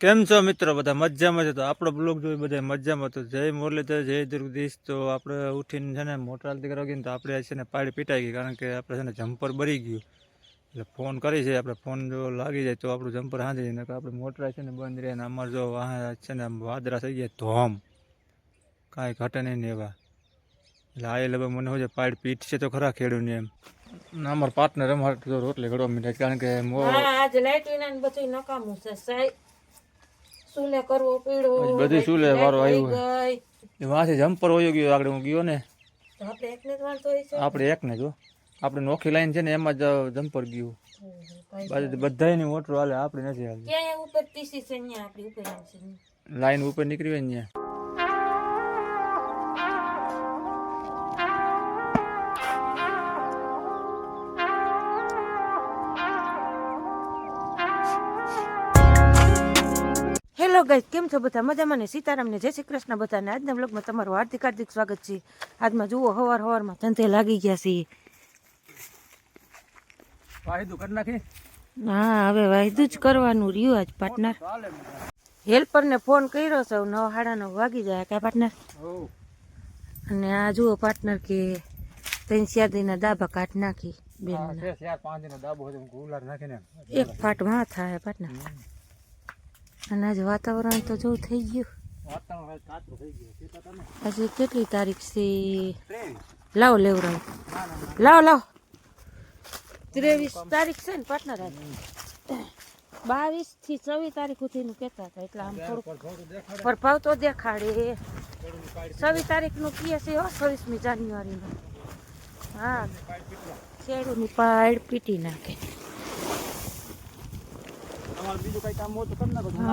કેમ છો મિત્રો? બધા મજામાં છે? તો આપણો બ્લોગ જોઈ બધા મજામાં. તો જય મુરલીધર, જય દુર્ગદીશ. તો આપણે ઉઠીને છે ને મોટર હાલતી કરવા ગઈ ને તો આપણે છે ને પાડી પીટાઈ ગઈ, કારણ કે આપણે છે ને જમ્પર બળી ગયું. એટલે ફોન કરી છે આપણે, ફોન જો લાગી જાય તો આપણું જમ્પર હાંધી જાય, નકર આપણે મોટર છે ને બંધ રહે. ને અમારે જો વાહ છે ને વાદરા થઈ ગયા ધોમ, કાંઈ ઘટે નહીં ને એવા. એટલે આ લગભગ મને શું છે પાડી પીઠ છે તો ખરા ખેડૂને એમ. ને અમારો પાર્ટનર અમારે તો રોટલી ઘડવા મીઠા, કારણ કે આજ લાઈટ વિના બધું નકામું છે સાહેબ. સુલે કરવો પીડો બધી સુલે વારો આવ્યો ગઈ. એમાંથી જમ્પર હોયો ગયો. આગળ હું ગયો ને તો આપણે એકને જ વાંધો હોય છે. આપણે એકને જો આપણે નોખી લાઈન છે ને એમાં જ જમ્પર ગયું. બધાની મોટર હાલે, આપણે નથી હાલતી. ક્યાં ઉપર ટીસી છે અહીંયા આપણી ઉપર છે લાઈન ઉપર નીકળી હોય ને હેલો ગાઈસ, કેમ છો બધા? મજામાં ને? સીતારામ ને જય શ્રી કૃષ્ણ બધાને. આજના બ્લોગમાં તમારું હાર્દિક હાર્દિક સ્વાગત છે. આજમાં જુઓ હવારમાં ધંધે લાગી ગયા છે. વાહિદું કરી નાખી. હા, હવે વાયદું જ કરવાનું રહ્યું. આજ પાર્ટનર હેલ્પરને ફોન કર્યો છે, 9:30 વાગી જાય કા પાર્ટનર. અને આ જુઓ પાર્ટનર કે 3-4 દાબા કાઢ નાખી બેન. એક ફાટ માં થાય પાર્ટનર. અને આજે વાતાવરણ તો જો થઈ ગયું. આજે કેટલી તારીખ છે? લાવ લેવરાવ, લાવ 23 તારીખ છે ને પાર્ટનર. આજે 22 થી 24 તારીખ સુધીનું કહેતા હતા, એટલે આમ થોડુંક પ્રભાવ તો દેખાડે. 24 તારીખનું કહે છે, 26મી જાન્યુઆરીનું. હા, ખેડૂની પાડ પીટી નાખે.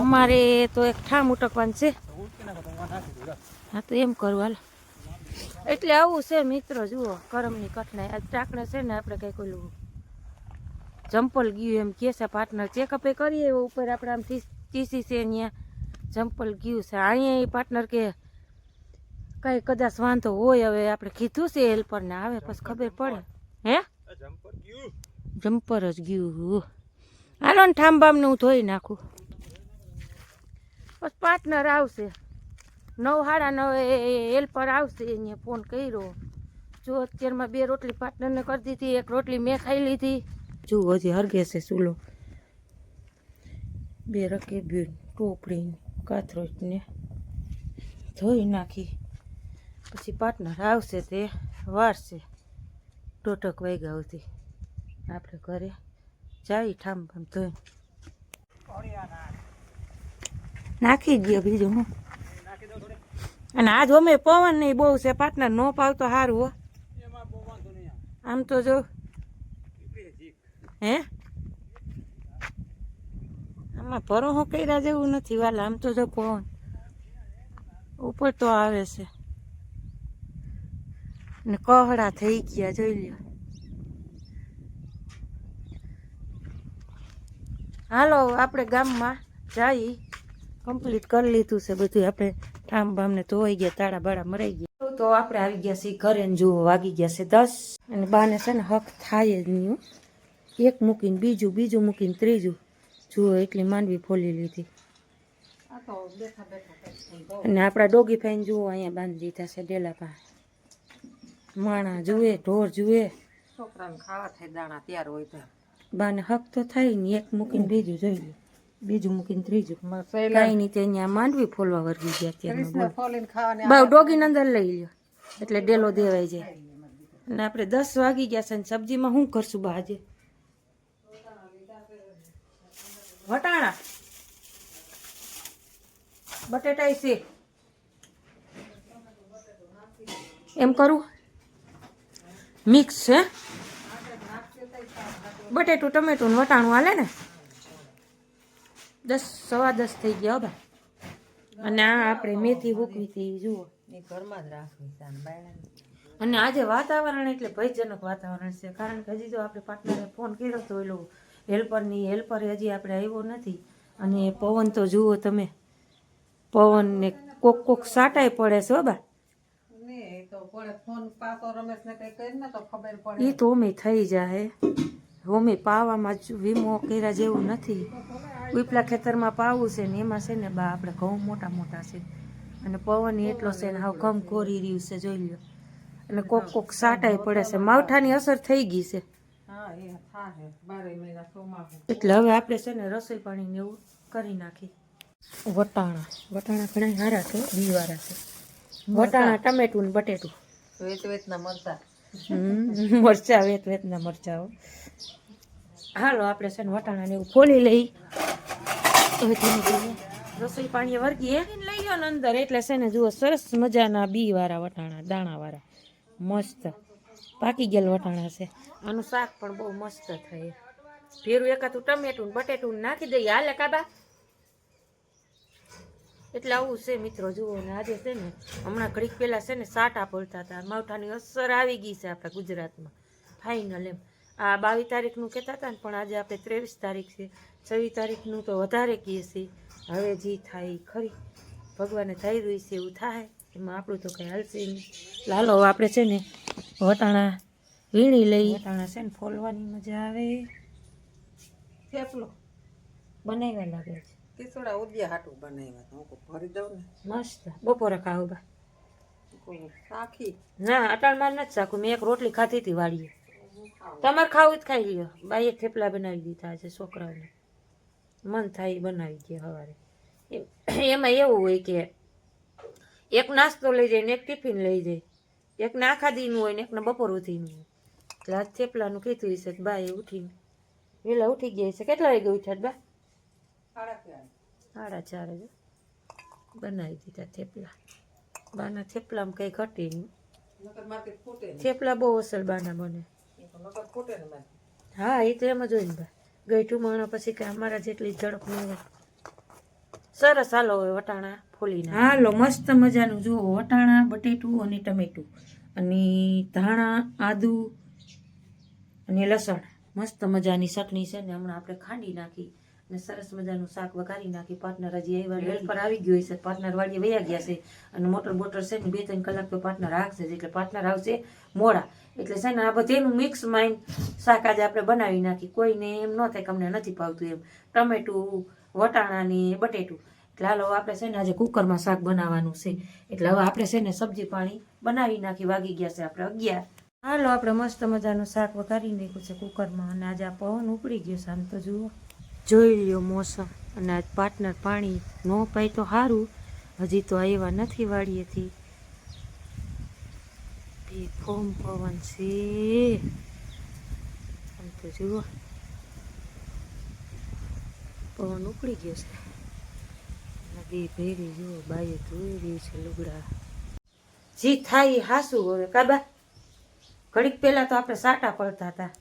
અમારે તો એક ઠામ ઉટકવાનું છે. હા, તો એમ કરવું હાલ. એટલે આવું છે મિત્રો, જુઓ કરમની કઠણાઈ. આજ ટાકણે છે ને આપણે કઈ કોલું જમ્પલ ગયું એમ કે છે પાર્ટનર. ચેકઅપ કરીએ ઉપર આપણે આમ ટીસી છે અહીંયા જમ્પલ ગયું છે. અહીંયા પાર્ટનર કે કઈ કદાચ વાંધો હોય. હવે આપણે કીધું છે હેલ્પર ને, આવે પછી ખબર પડે. હે જમ્પર જ ગયું. હાલો ને ઠામબામ ને હું ધોઈ નાખું. બસ પાર્ટનર આવશે 9:30 હેલ્પર આવશે. એને ફોન કર્યો. જો અત્યારમાં 2 રોટલી પાર્ટનરને કરી દીધી, 1 રોટલી મેં ખાઈ લીધી. જો હજી હરગે છે ચૂલો. 2 રકેબી ટોપડી કાથરોટને ધોઈ નાખી. પછી પાર્ટનર આવશે તે વારશે 2 વાગ્યા સુધી. આપણે ઘરે જાય ઠામ ધોઈ નાખી દઈએ. બીજું હું. અને આજ અમે પવન નહીં બહુ છે પાર્ટનર, નો પાવતો સારું હો. આમ તો જો હે આમાં ભરોહો કર્યા જેવું નથી વાલા. આમ તો જો પવન ઉપર તો આવે છે ને કહડા થઈ ગયા. જોઈ લ્યો. હાલો આપણે ગામમાં જઈ. કમ્પ્લીટ કરી લીધું છે બધું. આપણે ઠામ બામને ધોઈ ગયા, તાળા બાળા મરાઈ ગયા. તો આપણે આવી ગયા છીએ ઘરે ને જુઓ વાગી ગયા છે 10. અને બાને છે ને હક થાય જ નહીં. એક મૂકીને બીજું મૂકીને ત્રીજું. જુઓ એટલી માંડવી ફોલી લીધી. અને આપણા ડોગી ફાઈન જુઓ અહીંયા બાંધી દીધા છે ડેલા પાસે. માણા જુએ, ઢોર જુએ. છોકરાને ખાવા થાય દાણા તૈયાર હોય તો બાને હક તો થાય ને. એક મૂકીને બીજું જોઈ લે, બીજું મૂકીને ત્રીજું. કઈ નહીં, ત્યાં માંડવી ફોલવા વર્ગી ગયા. બહુ ડોગીને અંદર લઈ લ્યો એટલે ડેલો દેવાઈ જાય. અને આપણે 10 વાગી ગયા છે ને સબ્જીમાં શું કરશું બા આજે? વટાણા બટેટા છે એમ કરું. મિક્સ છે બટેટું ટમેટું ને વટાણું હાલે ને. 10 સવા 10 થઈ ગયા ભાઈ. અને આ આપણે મેથી મૂકવી હતી જુઓ. ઘરમાં જ રાખવી. અને આજે વાતાવરણ એટલે ભયજનક વાતાવરણ છે, કારણ કે હજી જો આપણે પાર્ટનરે ફોન કર્યો તો એલો હેલ્પર હજી આપણે આવ્યો નથી. અને પવન તો જુઓ તમે, પવન ને કોક સાટાઈ પડે છે બા. એ તો અમે થઈ જાય. હોમી પાવામાં જ વીમો કર્યા જેવું નથી. ઉપલા ખેતરમાં પાવું છે ને એમાં છે ને બા આપણે ઘઉં મોટા મોટા છે અને પવન એટલો છે ને હાવ ઘમ કોરી રહ્યું છે જોઈ લ્યો. અને કોક કોક સાટાઈ પડે છે. માવઠાની અસર થઈ ગઈ છે. હા એ થાહે 12 મહિના ચોમાસું. એટલે હવે આપણે છે ને રસોઈ પાણી ને એવું કરી નાખી. વટાણા ઘણા સારા છે, બીવાળા છે. વટાણા, ટમેટું ને બટેટું. વેતના મરતા. મરચા વેતના મરચા. હાલો આપણે છે ને વટાણા ને એવું ફોલી લઈ. હવે ધીમે ધીમે રસોઈ પાણી વર્ગીએ લઈ ગયો ને અંદર. એટલે છે ને જુઓ સરસ મજાના બી વાળા વટાણા, દાણા વાળા મસ્ત પાકી ગયેલ વટાણા છે. આનું શાક પણ બહુ મસ્ત થાય. ભેરું એકાતું ટમેટું બટેટું નાખી દઈએ હાલે કાબા. એટલે આવું છે મિત્રો જુઓ ને. આજે છે ને હમણાં ઘડીક પહેલા છે ને સાટા પડતા હતા. માવઠાની અસર આવી ગઈ છે આપણા ગુજરાતમાં ફાઇનલ એમ. આ 22 તારીખનું કહેતા હતા ને પણ આજે આપણે 23 તારીખ છે. 26 તારીખનું તો વધારે કહીએ છીએ. હવે જે થાય ઈ ખરી ભગવાને થઈ રહ્યું છે એવું થાય. એમાં આપણું તો કંઈ હાલશે નહીં. લાલો આપણે છે ને વટાણા વીણી લઈ. વટાણા છે ને ફોલવાની મજા આવે. થેપલો બનાવ્યા લાગે છે કિસોડા ઉદ્યા હાટું બનાવ્યા હું કો ભરી દઉં ને. મસ્ત. બપોરે ખાવું બા. સાખી ના અટાણમાં નથી સાકું. મેં એક રોટલી ખાધી હતી વાડીએ. તમારે ખાવું જ ખાઈ લ્યો. બાઈએ થેપલા બનાવી દીધા છે છોકરાઓને. મન થાય એ બનાવી દે સવારે. એમાં એવું હોય કે એક નાસ્તો લઈ જાય ને એક ટિફિન લઈ જાય. એકને આખા દીનું હોય ને એકને બપોર સુધીનું હોય. એટલે આજ થેપલાનું કીધું છે. બાએ ઉઠીને વહેલા ઉઠી ગયા છે. કેટલા વાગે ઉઠ્યા બા? 4:30 જ બનાવી દીધા થેપલા. બાના થેપલામાં કંઈ ઘટે નહીં. થેપલા બહુ અસલ બાના બને. હા એ તો એમ જ હોય ને બા. ગઈઠું માણો પછી કે અમારા જેટલી ઝડપ ન હોય. સરસ હાલો હવે વટાણા ફોલીને. હાલો મસ્ત મજાનું જુઓ વટાણા, બટેટું અને ટમેટું અને ધાણા, આદુ અને લસણ. મસ્ત મજાની ચટણી છે ને હમણાં આપણે ખાંડી નાખી અને સરસ મજાનું શાક વઘારી નાખી. પાર્ટનર હજી આવ્યા હેલ્પર આવી ગયો છે. પાર્ટનર વાડીએ વયા ગયા છે અને મોટર બોટર છે ને 2-3 કલાક તો પાર્ટનર રાખશે જ. એટલે પાર્ટનર આવશે મોડા. એટલે છે ને આ બધેનું મિક્સ માઇન્ડ શાક આજે આપણે બનાવી નાખી. કોઈને એમ ન થાય કે અમને નથી ભાવતું એમ. ટમેટું, વટાણા ને બટેટું. એટલે હાલો આપણે છે ને આજે કુકરમાં શાક બનાવવાનું છે. એટલે હવે આપણે છે ને સબ્જી પાણી બનાવી નાખી. વાગી ગયા છે આપણે 11. હાલો આપણે મસ્ત મજાનું શાક વઘારી નાખ્યું છે કુકરમાં. અને આજે આ પવન ઉપડી ગયો છે. આમ તો જુઓ જોઈ લ્યો મોસમ. અને આજ પાર્ટનર પાણી ન પાય તો સારું. હજી તો આવ્યા નથી વાડીએથી. ફોમ પવન છે. આમ તો જુઓ પવન ઉપડી ગયો છે. નદી ભેરી જુઓ. બાઈએ ધોઈ રહી છે લુગડા. જી થાય હાસું હવે કાબા. ઘડીક પહેલા તો આપણે સાટા પડતા હતા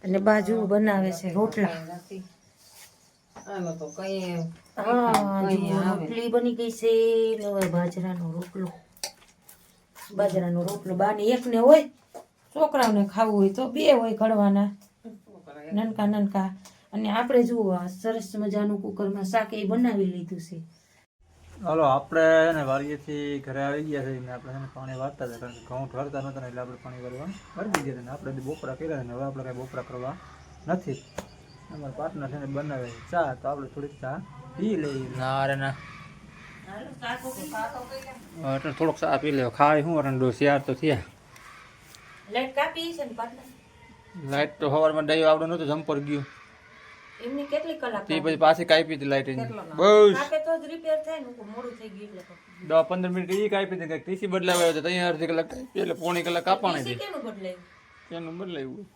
અને બાજુ બનાવે છે રોટલા. આનો તો કઈ હા જુઓ રોટલી બની ગઈ છે ને હવે બાજરાનો રોટલો બાને એકને હોય. છોકરાઓને ખાવું હોય તો 2 હોય ઘડવાના નનકા. અને આપણે જુઓ સરસ મજાનું કુકરમાં શાક એ બનાવી લીધું છે. હાલો આપણે છે ને વાડીએથી ઘરે આવી ગયા છે ને આપણે છે ને પાણી વાળતા હતા. કારણ કે ઘઉં ઠરતા નહોતા ને એટલે આપણે પાણી વાળવા વળગી ગયા હતા. આપણે બપોરા કર્યા ને હવે આપણે કાંઈ બપોરા કરવા નથી. અમારા પાર્ટનર છે ને બનાવે ચા તો આપણે થોડીક ચા પી લઈએ. ના રે ના એટલે થોડોક ચા પી લેવો. ખાઈ શું અરંડો 4 તો થયા. લાઈટ કાપી છે ને પાર્ટનર. લાઈટ તો સવારમાં ડાયો આવડો નહોતો જમ્પર ગયું. એમની કેટલી કલાક તે પછી પાછી કાપી હતી લાઈટ બસ કાપે તો જ રિપેર થાય ને. મોડું થઈ ગયું એટલે 10-15 મિનિટ એ કાપી હતી. કંઈક ટીસી બદલાવ્યો હતો ત્યાં અડધી કલાક કાપી એટલે પોણી કલાક કાપવાની હતી. કેનું બદલાયું? એનું બદલાવ્યું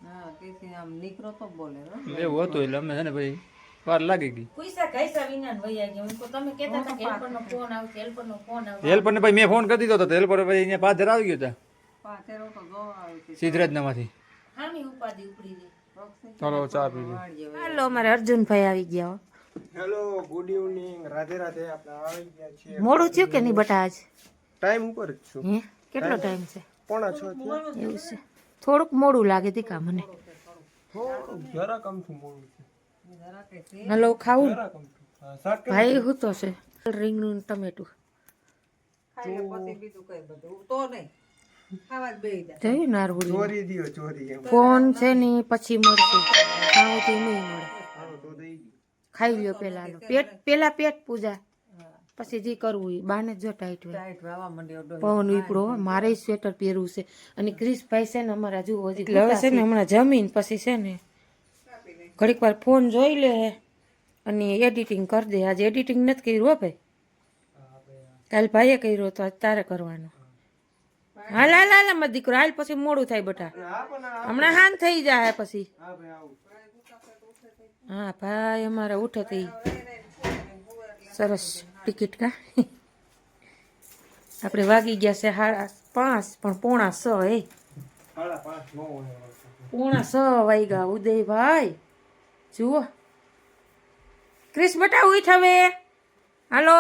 હા તેથી આમ નીકળો તો બોલે એવું હતું. એટલે અમે છે ને ભાઈ વાર લાગી ગઈ. પૈસા કૈસા વિના વૈયા ગયા. હું તમે કહેતા હતા કે હેલ્પરનો ફોન આવશે, હેલ્પરનો ફોન આવશે. હેલ્પર ને ભાઈ મેં ફોન કરી દીધો હતો. હેલ્પર ભાઈ અહીંયા પાછળ આવી ગયો હતા પાથેરો તો જોવા આવી હતી. સિદ્ધરાજનામાંથી. હામી ઉપાડી ઉપડી ગઈ. ચાલો ચા પી. હાલો અમારે અર્જુનભાઈ આવી ગયા. Hello good evening Radhe Radhe. આપણે આવી ગયા છીએ. મોડું થયું કે નહીં બટા આજ? ટાઈમ ઉપર જ છું. હે કેટલો ટાઈમ છે? 5:45 થયા. એવું છે. થોડુંક મોડું લાગે દીકા મને. થોડું જરાક અમથું મોડું છે. હલો ખાવું? જરાક અમથું. હા, શાક કેમ? ભાઈ હું તો છે રીંગણું ને ટમેટું. ખાઈ લે પછી બીજું કઈ બધું તો નહીં ખાવા જ બેહી જાય. જોયું નારવડી ચોરી દ્યો ચોરી એમ ફોન છે ને પછી મળશે ખાવું નહીં મળે હાલો તો દઈ દ્યો. ખાઈ લ્યો પેલા પેલા પેટ પૂજા પછી જે કરવું એ બાને જો ટાઈટ હોય ટાઈટ વાવા માંડ્યો ડોહી. પવન વીપડો મારે સ્વેટર પહેરવું છે અને ક્રિશભાઈ છે ને અમારા જુઓ હજી એટલે હવે છે ને હમણાં જમીન પછી છે ને ઘડીક વાર ફોન જોઈ લે અને એડિટિંગ કરી દે આજે એડિટિંગ નથી કર્યું હો ભાઈ કાલ ભાઈએ કર્યો તો આજ તારે કરવાનો હાલ હાલ હાલ અમારો દીકરો હાલ પછી મોડું થાય બટા હા પણ હમણાં હાન થઈ જાય પછી હા ભાઈ આવું હા ભાઈ અમારે ઉઠે થઈ સરસ ટિકિટ કા આપણે વાગી ગયા છે 5:30 પણ 5:45 એ 5:30 નો હોય 5:45 વાગ્યા ઉદયભાઈ જુઓ ક્રિશ બટા ઉઠ હવે હાલો